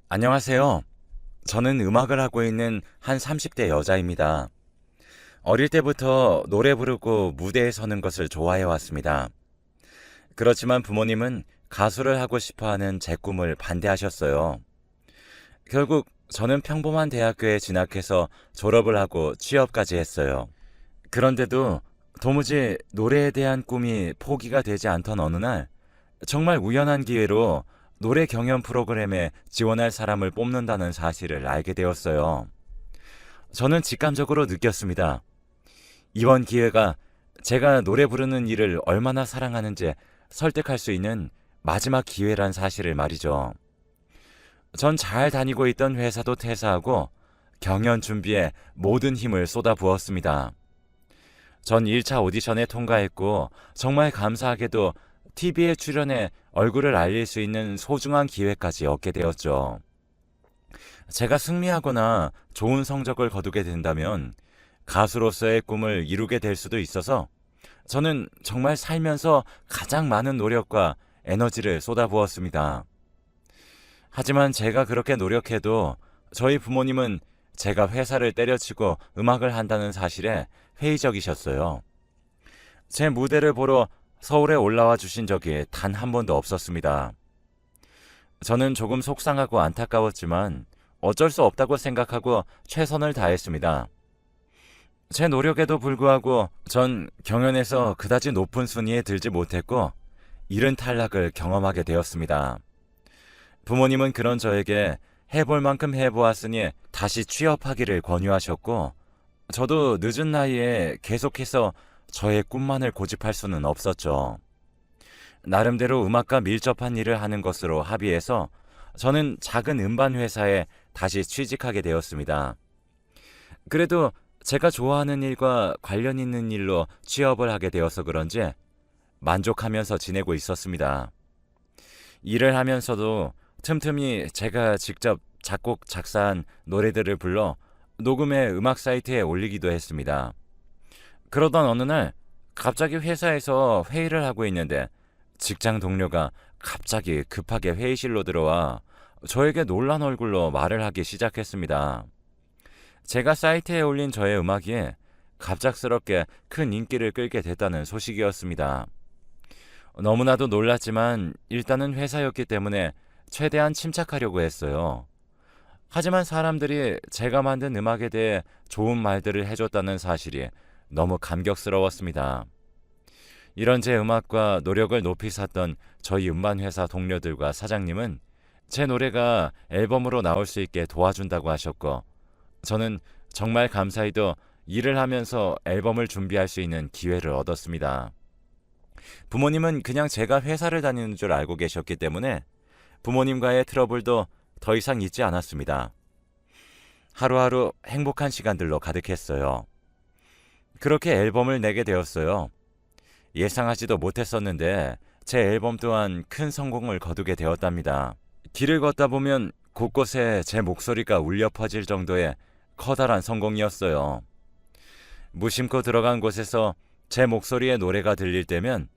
안녕하세요. 저는 음악을 하고 있는 한 30대 여자입니다. 어릴 때부터 노래 부르고 무대에 서는 것을 좋아해 왔습니다. 그렇지만 부모님은 가수를 하고 싶어 하는 제 꿈을 반대하셨어요. 결국 저는 평범한 대학교에 진학해서 졸업을 하고 취업까지 했어요. 그런데도 도무지 노래에 대한 꿈이 포기가 되지 않던 어느 날, 정말 우연한 기회로 노래 경연 프로그램에 지원할 사람을 뽑는다는 사실을 알게 되었어요. 저는 직감적으로 느꼈습니다. 이번 기회가 제가 노래 부르는 일을 얼마나 사랑하는지 설득할 수 있는 마지막 기회란 사실을 말이죠. 전 잘 다니고 있던 회사도 퇴사하고 경연 준비에 모든 힘을 쏟아부었습니다. 전 1차 오디션에 통과했고 정말 감사하게도 TV에 출연해 얼굴을 알릴 수 있는 소중한 기회까지 얻게 되었죠. 제가 승리하거나 좋은 성적을 거두게 된다면 가수로서의 꿈을 이루게 될 수도 있어서 저는 정말 살면서 가장 많은 노력과 에너지를 쏟아부었습니다. 하지만 제가 그렇게 노력해도 저희 부모님은 제가 회사를 때려치고 음악을 한다는 사실에 회의적이셨어요. 제 무대를 보러 서울에 올라와 주신 적이 단 한 번도 없었습니다. 저는 조금 속상하고 안타까웠지만 어쩔 수 없다고 생각하고 최선을 다했습니다. 제 노력에도 불구하고 전 경연에서 그다지 높은 순위에 들지 못했고 이른 탈락을 경험하게 되었습니다. 부모님은 그런 저에게 해볼 만큼 해보았으니 다시 취업하기를 권유하셨고 저도 늦은 나이에 계속해서 저의 꿈만을 고집할 수는 없었죠. 나름대로 음악과 밀접한 일을 하는 것으로 합의해서 저는 작은 음반 회사에 다시 취직하게 되었습니다. 그래도 제가 좋아하는 일과 관련 있는 일로 취업을 하게 되어서 그런지 만족하면서 지내고 있었습니다. 일을 하면서도 틈틈이 제가 직접 작곡, 작사한 노래들을 불러 녹음해 음악 사이트에 올리기도 했습니다. 그러던 어느 날 갑자기 회사에서 회의를 하고 있는데 직장 동료가 갑자기 급하게 회의실로 들어와 저에게 놀란 얼굴로 말을 하기 시작했습니다. 제가 사이트에 올린 저의 음악이 갑작스럽게 큰 인기를 끌게 됐다는 소식이었습니다. 너무나도 놀랐지만 일단은 회사였기 때문에 최대한 침착하려고 했어요. 하지만 사람들이 제가 만든 음악에 대해 좋은 말들을 해줬다는 사실이 너무 감격스러웠습니다. 이런 제 음악과 노력을 높이 샀던 저희 음반회사 동료들과 사장님은 제 노래가 앨범으로 나올 수 있게 도와준다고 하셨고 저는 정말 감사히도 일을 하면서 앨범을 준비할 수 있는 기회를 얻었습니다. 부모님은 그냥 제가 회사를 다니는 줄 알고 계셨기 때문에 부모님과의 트러블도 더 이상 있지 않았습니다. 하루하루 행복한 시간들로 가득했어요. 그렇게 앨범을 내게 되었어요. 예상하지도 못했었는데 제 앨범 또한 큰 성공을 거두게 되었답니다. 길을 걷다 보면 곳곳에 제 목소리가 울려 퍼질 정도의 커다란 성공이었어요. 무심코 들어간 곳에서 제 목소리의 노래가 들릴 때면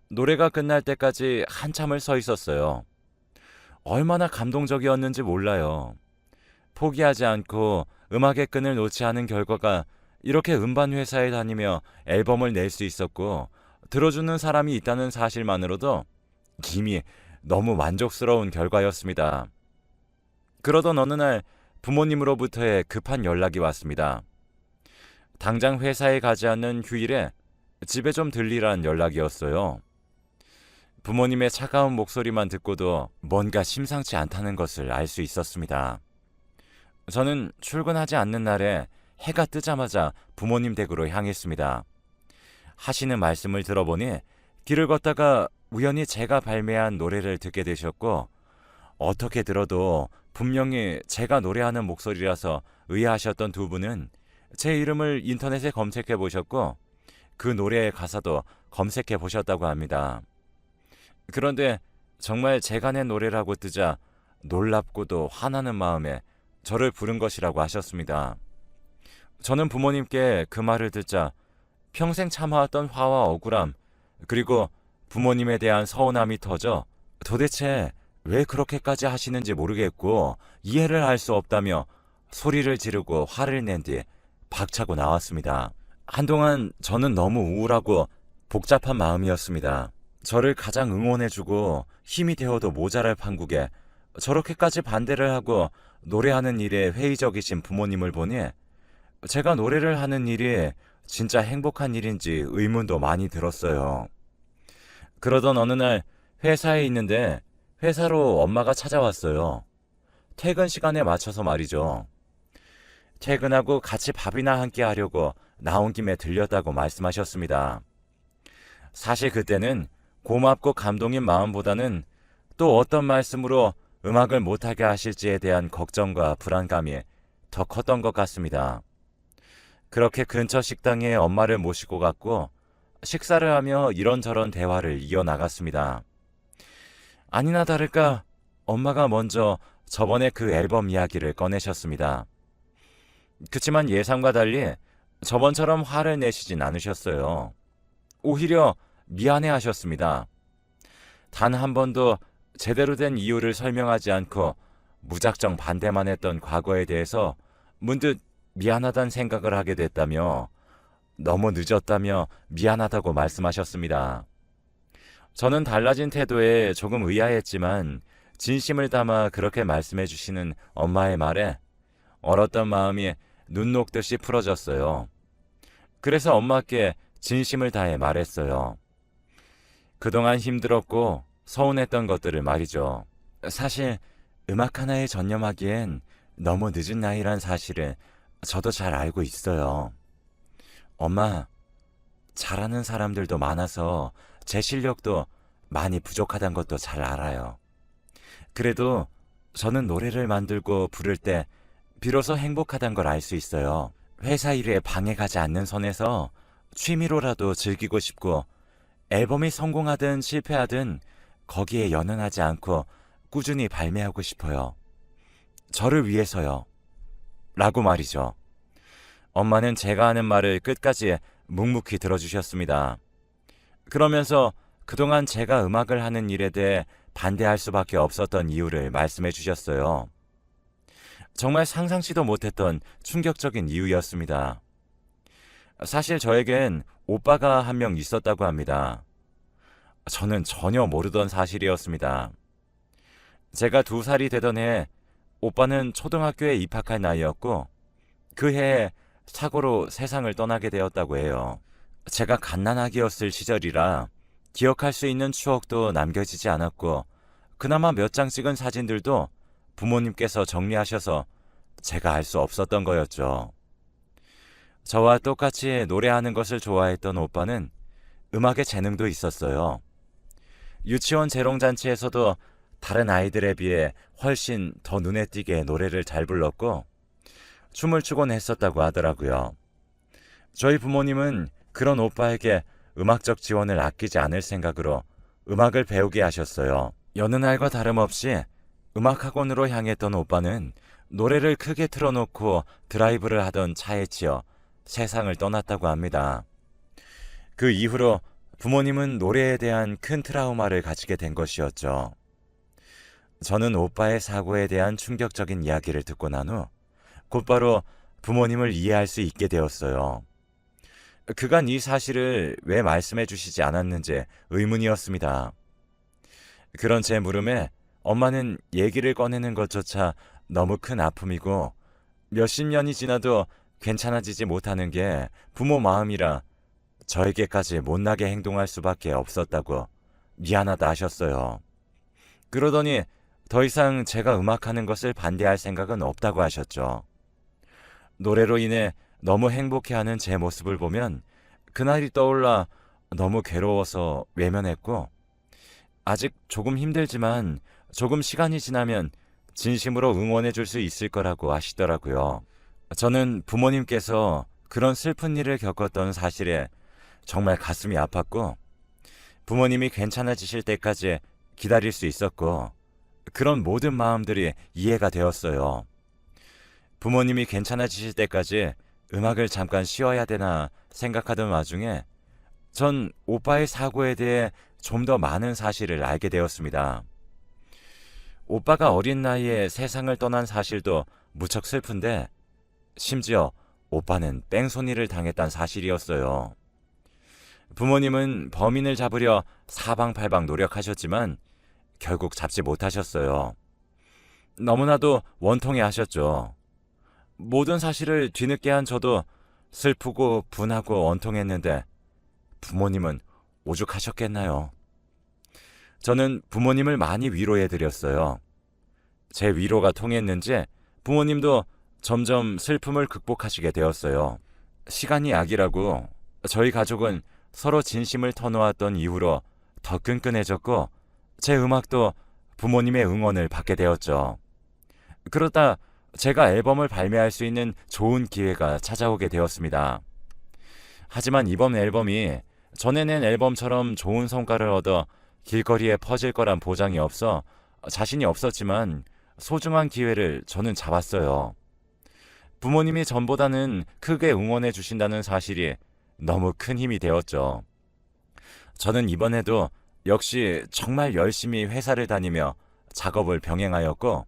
노래가 끝날 때까지 한참을 서 있었어요. 얼마나 감동적이었는지 몰라요. 포기하지 않고 음악의 끈을 놓지 않은 결과가 이렇게 음반 회사에 다니며 앨범을 낼 수 있었고 들어주는 사람이 있다는 사실만으로도 이미 너무 만족스러운 결과였습니다. 그러던 어느 날 부모님으로부터의 급한 연락이 왔습니다. 당장 회사에 가지 않는 휴일에 집에 좀 들리란 연락이었어요. 부모님의 차가운 목소리만 듣고도 뭔가 심상치 않다는 것을 알 수 있었습니다. 저는 출근하지 않는 날에 해가 뜨자마자 부모님 댁으로 향했습니다. 하시는 말씀을 들어보니 길을 걷다가 우연히 제가 발매한 노래를 듣게 되셨고 어떻게 들어도 분명히 제가 노래하는 목소리라서 의아하셨던 두 분은 제 이름을 인터넷에 검색해 보셨고 그 노래의 가사도 검색해 보셨다고 합니다. 그런데 정말 제가 낸 노래라고 뜨자 놀랍고도 화나는 마음에 저를 부른 것이라고 하셨습니다. 저는 부모님께 그 말을 듣자 평생 참아왔던 화와 억울함 그리고 부모님에 대한 서운함이 터져 도대체 왜 그렇게까지 하시는지 모르겠고 이해를 할 수 없다며 소리를 지르고 화를 낸 뒤 박차고 나왔습니다. 한동안 저는 너무 우울하고 복잡한 마음이었습니다. 저를 가장 응원해주고 힘이 되어도 모자랄 판국에 저렇게까지 반대를 하고 노래하는 일에 회의적이신 부모님을 보니 제가 노래를 하는 일이 진짜 행복한 일인지 의문도 많이 들었어요. 그러던 어느 날 회사에 있는데 회사로 엄마가 찾아왔어요. 퇴근 시간에 맞춰서 말이죠. 퇴근하고 같이 밥이나 함께 하려고 나온 김에 들렸다고 말씀하셨습니다. 사실 그때는 고맙고 감동인 마음보다는 또 어떤 말씀으로 음악을 못하게 하실지에 대한 걱정과 불안감이 더 컸던 것 같습니다. 그렇게 근처 식당에 엄마를 모시고 갔고 식사를 하며 이런저런 대화를 이어나갔습니다. 아니나 다를까 엄마가 먼저 저번에 그 앨범 이야기를 꺼내셨습니다. 그치만 예상과 달리 저번처럼 화를 내시진 않으셨어요. 오히려 미안해 하셨습니다. 단 한 번도 제대로 된 이유를 설명하지 않고 무작정 반대만 했던 과거에 대해서 문득 미안하다는 생각을 하게 됐다며 너무 늦었다며 미안하다고 말씀하셨습니다. 저는 달라진 태도에 조금 의아했지만 진심을 담아 그렇게 말씀해 주시는 엄마의 말에 얼었던 마음이 눈 녹듯이 풀어졌어요. 그래서 엄마께 진심을 다해 말했어요. 그동안 힘들었고 서운했던 것들을 말이죠. 사실 음악 하나에 전념하기엔 너무 늦은 나이란 사실을 저도 잘 알고 있어요. 엄마, 잘하는 사람들도 많아서 제 실력도 많이 부족하다는 것도 잘 알아요. 그래도 저는 노래를 만들고 부를 때 비로소 행복하다는 걸 알 수 있어요. 회사 일에 방해가지 않는 선에서 취미로라도 즐기고 싶고 앨범이 성공하든 실패하든 거기에 연연하지 않고 꾸준히 발매하고 싶어요. 저를 위해서요. 라고 말이죠. 엄마는 제가 하는 말을 끝까지 묵묵히 들어주셨습니다. 그러면서 그동안 제가 음악을 하는 일에 대해 반대할 수밖에 없었던 이유를 말씀해 주셨어요. 정말 상상치도 못했던 충격적인 이유였습니다. 사실 저에겐 오빠가 한 명 있었다고 합니다. 저는 전혀 모르던 사실이었습니다. 제가 2살이 되던 해 오빠는 초등학교에 입학할 나이였고 그 해에 사고로 세상을 떠나게 되었다고 해요. 제가 갓난아기였을 시절이라 기억할 수 있는 추억도 남겨지지 않았고 그나마 몇 장 찍은 사진들도 부모님께서 정리하셔서 제가 알 수 없었던 거였죠. 저와 똑같이 노래하는 것을 좋아했던 오빠는 음악에 재능도 있었어요. 유치원 재롱잔치에서도 다른 아이들에 비해 훨씬 더 눈에 띄게 노래를 잘 불렀고 춤을 추곤 했었다고 하더라고요. 저희 부모님은 그런 오빠에게 음악적 지원을 아끼지 않을 생각으로 음악을 배우게 하셨어요. 여느 날과 다름없이 음악학원으로 향했던 오빠는 노래를 크게 틀어놓고 드라이브를 하던 차에 치여 세상을 떠났다고 합니다. 그 이후로 부모님은 노래에 대한 큰 트라우마를 가지게 된 것이었죠. 저는 오빠의 사고에 대한 충격적인 이야기를 듣고 난 후 곧바로 부모님을 이해할 수 있게 되었어요. 그간 이 사실을 왜 말씀해 주시지 않았는지 의문이었습니다. 그런 제 물음에 엄마는 얘기를 꺼내는 것조차 너무 큰 아픔이고 몇십 년이 지나도 괜찮아지지 못하는 게 부모 마음이라 저에게까지 못나게 행동할 수밖에 없었다고 미안하다 하셨어요. 그러더니 더 이상 제가 음악하는 것을 반대할 생각은 없다고 하셨죠. 노래로 인해 너무 행복해하는 제 모습을 보면 그날이 떠올라 너무 괴로워서 외면했고 아직 조금 힘들지만 조금 시간이 지나면 진심으로 응원해 줄 수 있을 거라고 하시더라고요. 저는 부모님께서 그런 슬픈 일을 겪었던 사실에 정말 가슴이 아팠고 부모님이 괜찮아지실 때까지 기다릴 수 있었고 그런 모든 마음들이 이해가 되었어요. 부모님이 괜찮아지실 때까지 음악을 잠깐 쉬어야 되나 생각하던 와중에 전 오빠의 사고에 대해 좀 더 많은 사실을 알게 되었습니다. 오빠가 어린 나이에 세상을 떠난 사실도 무척 슬픈데 심지어 오빠는 뺑소니를 당했단 사실이었어요. 부모님은 범인을 잡으려 사방팔방 노력하셨지만 결국 잡지 못하셨어요. 너무나도 원통해 하셨죠. 모든 사실을 뒤늦게 한 저도 슬프고 분하고 원통했는데 부모님은 오죽하셨겠나요? 저는 부모님을 많이 위로해 드렸어요. 제 위로가 통했는지 부모님도 점점 슬픔을 극복하시게 되었어요. 시간이 약이라고 저희 가족은 서로 진심을 터놓았던 이후로 더 끈끈해졌고 제 음악도 부모님의 응원을 받게 되었죠. 그러다 제가 앨범을 발매할 수 있는 좋은 기회가 찾아오게 되었습니다. 하지만 이번 앨범이 전에 낸 앨범처럼 좋은 성과를 얻어 길거리에 퍼질 거란 보장이 없어 자신이 없었지만 소중한 기회를 저는 잡았어요. 부모님이 전보다는 크게 응원해 주신다는 사실이 너무 큰 힘이 되었죠. 저는 이번에도 역시 정말 열심히 회사를 다니며 작업을 병행하였고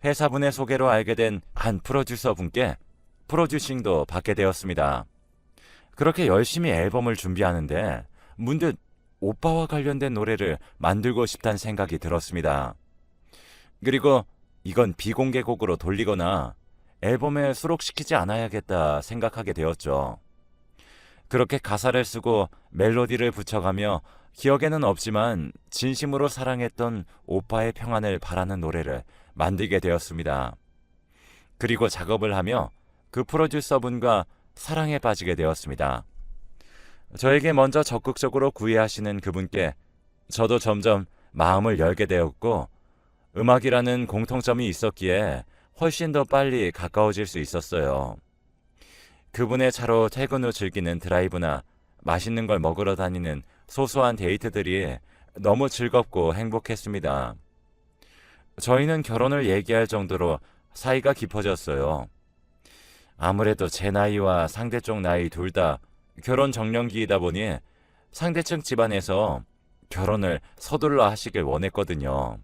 회사분의 소개로 알게 된 한 프로듀서 분께 프로듀싱도 받게 되었습니다. 그렇게 열심히 앨범을 준비하는데 문득 오빠와 관련된 노래를 만들고 싶다는 생각이 들었습니다. 그리고 이건 비공개곡으로 돌리거나 앨범에 수록시키지 않아야겠다 생각하게 되었죠. 그렇게 가사를 쓰고 멜로디를 붙여가며 기억에는 없지만 진심으로 사랑했던 오빠의 평안을 바라는 노래를 만들게 되었습니다. 그리고 작업을 하며 그 프로듀서분과 사랑에 빠지게 되었습니다. 저에게 먼저 적극적으로 구애하시는 그분께 저도 점점 마음을 열게 되었고 음악이라는 공통점이 있었기에 훨씬 더 빨리 가까워질 수 있었어요. 그분의 차로 퇴근 후 즐기는 드라이브나 맛있는 걸 먹으러 다니는 소소한 데이트들이 너무 즐겁고 행복했습니다. 저희는 결혼을 얘기할 정도로 사이가 깊어졌어요. 아무래도 제 나이와 상대쪽 나이 둘 다 결혼 정년기이다 보니 상대층 집안에서 결혼을 서둘러 하시길 원했거든요.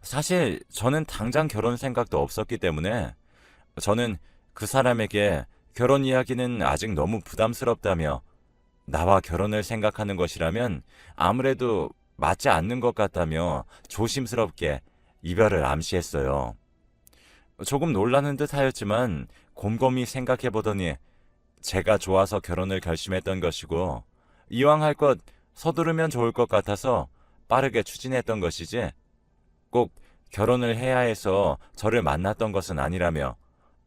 사실 저는 당장 결혼 생각도 없었기 때문에 저는 그 사람에게 결혼 이야기는 아직 너무 부담스럽다며 나와 결혼을 생각하는 것이라면 아무래도 맞지 않는 것 같다며 조심스럽게 이별을 암시했어요. 조금 놀라는 듯 하였지만 곰곰이 생각해 보더니 제가 좋아서 결혼을 결심했던 것이고 이왕 할 것 서두르면 좋을 것 같아서 빠르게 추진했던 것이지 꼭 결혼을 해야 해서 저를 만났던 것은 아니라며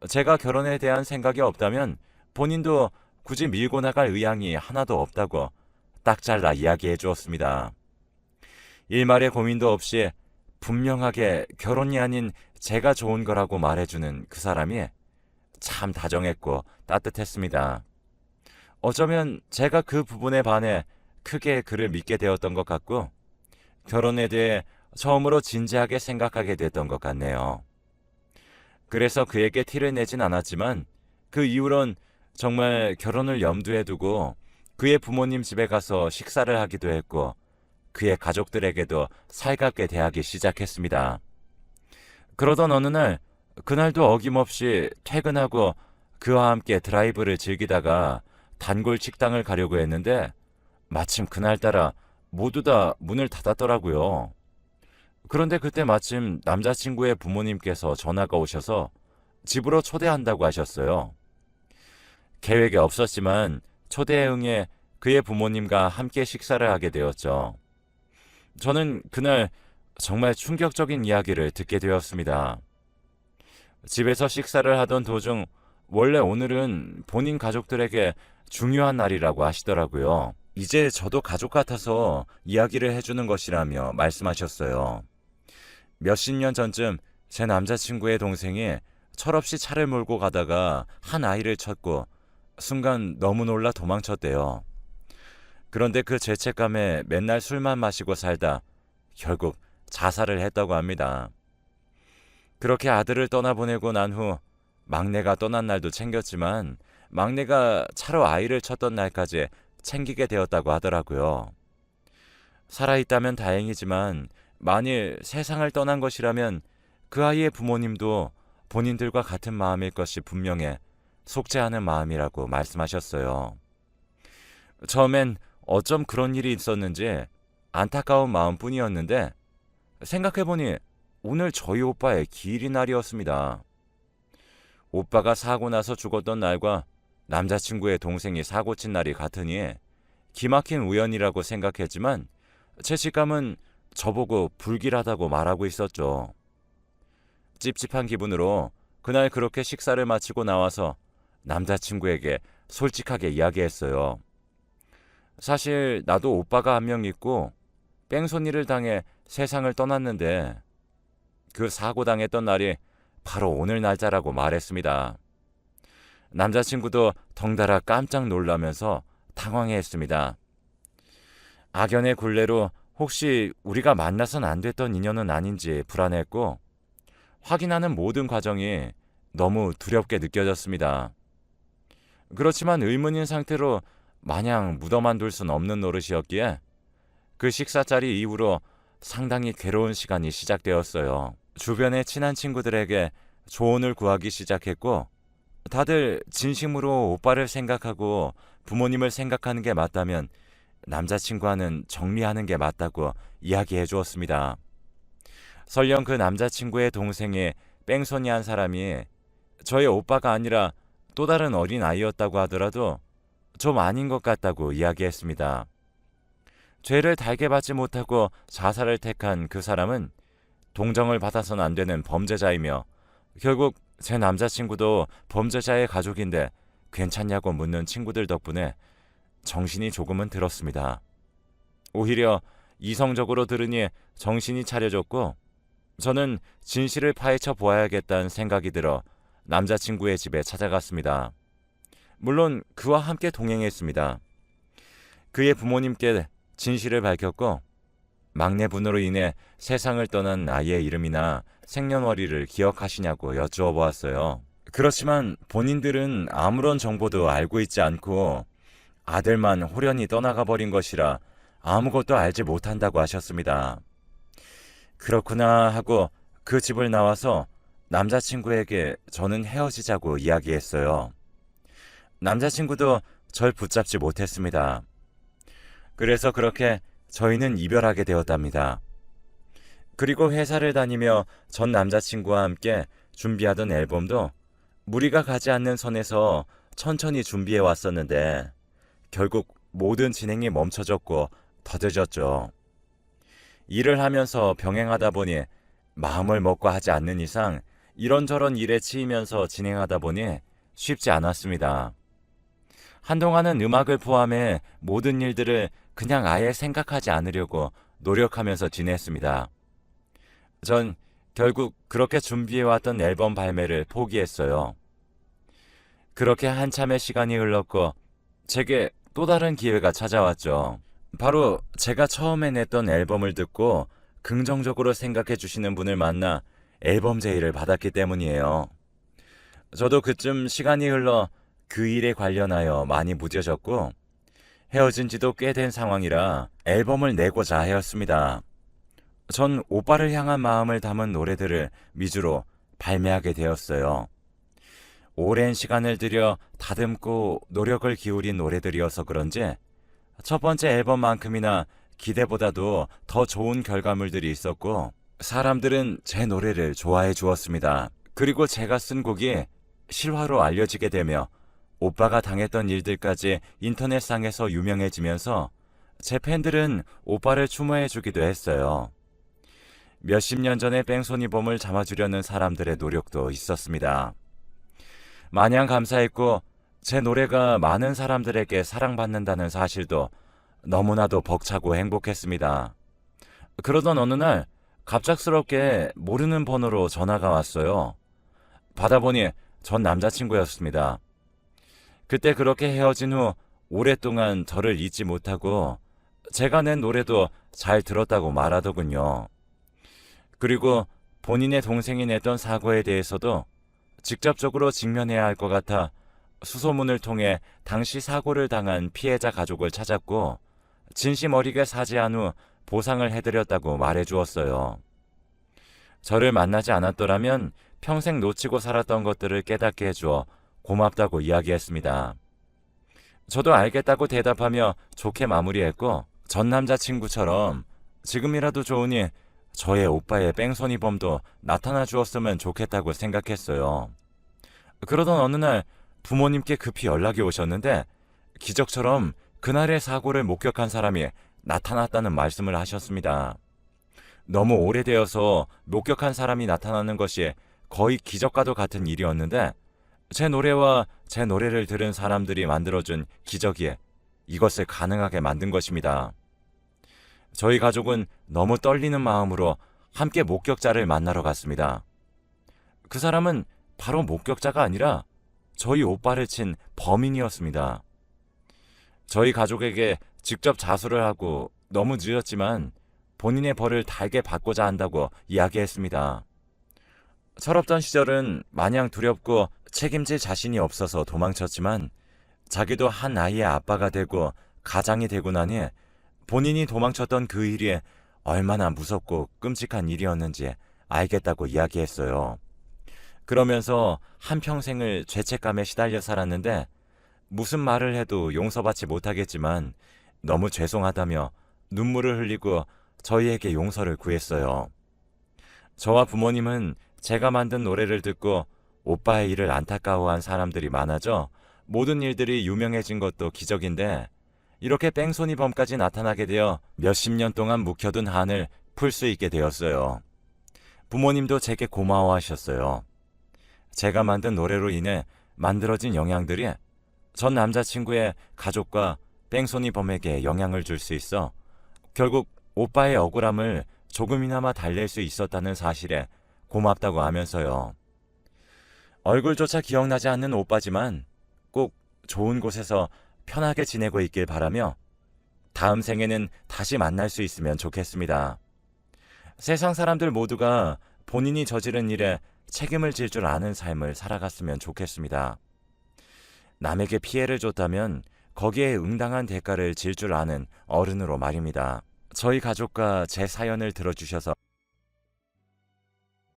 제가 결혼에 대한 생각이 없다면 본인도 굳이 밀고 나갈 의향이 하나도 없다고 딱 잘라 이야기해 주었습니다. 일말의 고민도 없이 분명하게 결혼이 아닌 제가 좋은 거라고 말해주는 그 사람이 참 다정했고 따뜻했습니다. 어쩌면 제가 그 부분에 반해 크게 그를 믿게 되었던 것 같고 결혼에 대해 처음으로 진지하게 생각하게 됐던 것 같네요. 그래서 그에게 티를 내진 않았지만 그 이후론 정말 결혼을 염두에 두고 그의 부모님 집에 가서 식사를 하기도 했고 그의 가족들에게도 살갑게 대하기 시작했습니다. 그러던 어느 날 그날도 어김없이 퇴근하고 그와 함께 드라이브를 즐기다가 단골 식당을 가려고 했는데 마침 그날따라 모두 다 문을 닫았더라고요. 그런데 그때 마침 남자친구의 부모님께서 전화가 오셔서 집으로 초대한다고 하셨어요. 계획이 없었지만 초대에 응해 그의 부모님과 함께 식사를 하게 되었죠. 저는 그날 정말 충격적인 이야기를 듣게 되었습니다. 집에서 식사를 하던 도중 원래 오늘은 본인 가족들에게 중요한 날이라고 하시더라고요. 이제 저도 가족 같아서 이야기를 해주는 것이라며 말씀하셨어요. 몇십 년 전쯤 제 남자친구의 동생이 철없이 차를 몰고 가다가 한 아이를 쳤고 순간 너무 놀라 도망쳤대요. 그런데 그 죄책감에 맨날 술만 마시고 살다 결국 자살을 했다고 합니다. 그렇게 아들을 떠나보내고 난 후 막내가 떠난 날도 챙겼지만 막내가 차로 아이를 쳤던 날까지 챙기게 되었다고 하더라고요. 살아있다면 다행이지만 만일 세상을 떠난 것이라면 그 아이의 부모님도 본인들과 같은 마음일 것이 분명해 속죄하는 마음이라고 말씀하셨어요. 처음엔 어쩜 그런 일이 있었는지 안타까운 마음뿐이었는데 생각해보니 오늘 저희 오빠의 기일날이었습니다. 오빠가 사고 나서 죽었던 날과 남자친구의 동생이 사고 친 날이 같으니 기막힌 우연이라고 생각했지만 제 직감은 저보고 불길하다고 말하고 있었죠. 찝찝한 기분으로 그날 그렇게 식사를 마치고 나와서 남자친구에게 솔직하게 이야기했어요. 사실 나도 오빠가 한 명 있고 뺑소니를 당해 세상을 떠났는데 그 사고 당했던 날이 바로 오늘 날짜라고 말했습니다. 남자친구도 덩달아 깜짝 놀라면서 당황해했습니다. 악연의 굴레로 혹시 우리가 만나선 안 됐던 인연은 아닌지 불안했고 확인하는 모든 과정이 너무 두렵게 느껴졌습니다. 그렇지만 의문인 상태로 마냥 묻어만 둘 순 없는 노릇이었기에 그 식사 자리 이후로 상당히 괴로운 시간이 시작되었어요. 주변의 친한 친구들에게 조언을 구하기 시작했고 다들 진심으로 오빠를 생각하고 부모님을 생각하는 게 맞다면 남자친구와는 정리하는 게 맞다고 이야기해 주었습니다. 설령 그 남자친구의 동생이 뺑소니한 사람이 저희 오빠가 아니라 또 다른 어린 아이였다고 하더라도 좀 아닌 것 같다고 이야기했습니다. 죄를 달게 받지 못하고 자살을 택한 그 사람은 동정을 받아서는 안 되는 범죄자이며 결국 제 남자친구도 범죄자의 가족인데 괜찮냐고 묻는 친구들 덕분에 정신이 조금은 들었습니다. 오히려 이성적으로 들으니 정신이 차려졌고 저는 진실을 파헤쳐 보아야겠다는 생각이 들어 남자친구의 집에 찾아갔습니다. 물론 그와 함께 동행했습니다. 그의 부모님께 진실을 밝혔고 막내분으로 인해 세상을 떠난 아이의 이름이나 생년월일을 기억하시냐고 여쭈어 보았어요. 그렇지만 본인들은 아무런 정보도 알고 있지 않고 아들만 호련히 떠나가 버린 것이라 아무것도 알지 못한다고 하셨습니다. 그렇구나 하고 그 집을 나와서 남자친구에게 저는 헤어지자고 이야기했어요. 남자친구도 절 붙잡지 못했습니다. 그래서 그렇게 저희는 이별하게 되었답니다. 그리고 회사를 다니며 전 남자친구와 함께 준비하던 앨범도 무리가 가지 않는 선에서 천천히 준비해 왔었는데 결국 모든 진행이 멈춰졌고 더뎌졌죠. 일을 하면서 병행하다 보니 마음을 먹고 하지 않는 이상 이런저런 일에 치이면서 진행하다 보니 쉽지 않았습니다. 한동안은 음악을 포함해 모든 일들을 그냥 아예 생각하지 않으려고 노력하면서 지냈습니다. 전 결국 그렇게 준비해왔던 앨범 발매를 포기했어요. 그렇게 한참의 시간이 흘렀고 제게 또 다른 기회가 찾아왔죠. 바로 제가 처음에 냈던 앨범을 듣고 긍정적으로 생각해 주시는 분을 만나 앨범 제의를 받았기 때문이에요. 저도 그쯤 시간이 흘러 그 일에 관련하여 많이 무뎌졌고 헤어진 지도 꽤 된 상황이라 앨범을 내고자 하였습니다. 전 오빠를 향한 마음을 담은 노래들을 위주로 발매하게 되었어요. 오랜 시간을 들여 다듬고 노력을 기울인 노래들이어서 그런지 첫 번째 앨범만큼이나 기대보다도 더 좋은 결과물들이 있었고 사람들은 제 노래를 좋아해 주었습니다. 그리고 제가 쓴 곡이 실화로 알려지게 되며 오빠가 당했던 일들까지 인터넷상에서 유명해지면서 제 팬들은 오빠를 추모해 주기도 했어요. 몇십 년 전의 뺑소니범을 잡아주려는 사람들의 노력도 있었습니다. 마냥 감사했고 제 노래가 많은 사람들에게 사랑받는다는 사실도 너무나도 벅차고 행복했습니다. 그러던 어느 날 갑작스럽게 모르는 번호로 전화가 왔어요. 받아보니 전 남자친구였습니다. 그때 그렇게 헤어진 후 오랫동안 저를 잊지 못하고 제가 낸 노래도 잘 들었다고 말하더군요. 그리고 본인의 동생이 냈던 사고에 대해서도 직접적으로 직면해야 할 것 같아 수소문을 통해 당시 사고를 당한 피해자 가족을 찾았고 진심 어리게 사죄한 후 보상을 해드렸다고 말해주었어요. 저를 만나지 않았더라면 평생 놓치고 살았던 것들을 깨닫게 해주어 고맙다고 이야기했습니다. 저도 알겠다고 대답하며 좋게 마무리했고, 전 남자친구처럼 지금이라도 좋으니 저의 오빠의 뺑소니범도 나타나 주었으면 좋겠다고 생각했어요. 그러던 어느 날 부모님께 급히 연락이 오셨는데 기적처럼 그날의 사고를 목격한 사람이 나타났다는 말씀을 하셨습니다. 너무 오래되어서 목격한 사람이 나타나는 것이 거의 기적과도 같은 일이었는데 제 노래와 제 노래를 들은 사람들이 만들어준 기적이 이것을 가능하게 만든 것입니다. 저희 가족은 너무 떨리는 마음으로 함께 목격자를 만나러 갔습니다. 그 사람은 바로 목격자가 아니라 저희 오빠를 친 범인이었습니다. 저희 가족에게 직접 자수를 하고 너무 늦었지만 본인의 벌을 달게 받고자 한다고 이야기했습니다. 철없던 시절은 마냥 두렵고 책임질 자신이 없어서 도망쳤지만 자기도 한 아이의 아빠가 되고 가장이 되고 나니 본인이 도망쳤던 그 일이 얼마나 무섭고 끔찍한 일이었는지 알겠다고 이야기했어요. 그러면서 한평생을 죄책감에 시달려 살았는데 무슨 말을 해도 용서받지 못하겠지만 너무 죄송하다며 눈물을 흘리고 저희에게 용서를 구했어요. 저와 부모님은 제가 만든 노래를 듣고 오빠의 일을 안타까워한 사람들이 많아져 모든 일들이 유명해진 것도 기적인데 이렇게 뺑소니범까지 나타나게 되어 몇십 년 동안 묵혀둔 한을 풀 수 있게 되었어요. 부모님도 제게 고마워하셨어요. 제가 만든 노래로 인해 만들어진 영향들이 전 남자친구의 가족과 뺑소니범에게 영향을 줄 수 있어 결국 오빠의 억울함을 조금이나마 달랠 수 있었다는 사실에 고맙다고 하면서요. 얼굴조차 기억나지 않는 오빠지만 꼭 좋은 곳에서 편하게 지내고 있길 바라며 다음 생에는 다시 만날 수 있으면 좋겠습니다. 세상 사람들 모두가 본인이 저지른 일에 책임을 질 줄 아는 삶을 살아갔으면 좋겠습니다. 남에게 피해를 줬다면 거기에 응당한 대가를 질 줄 아는 어른으로 말입니다. 저희 가족과 제 사연을 들어주셔서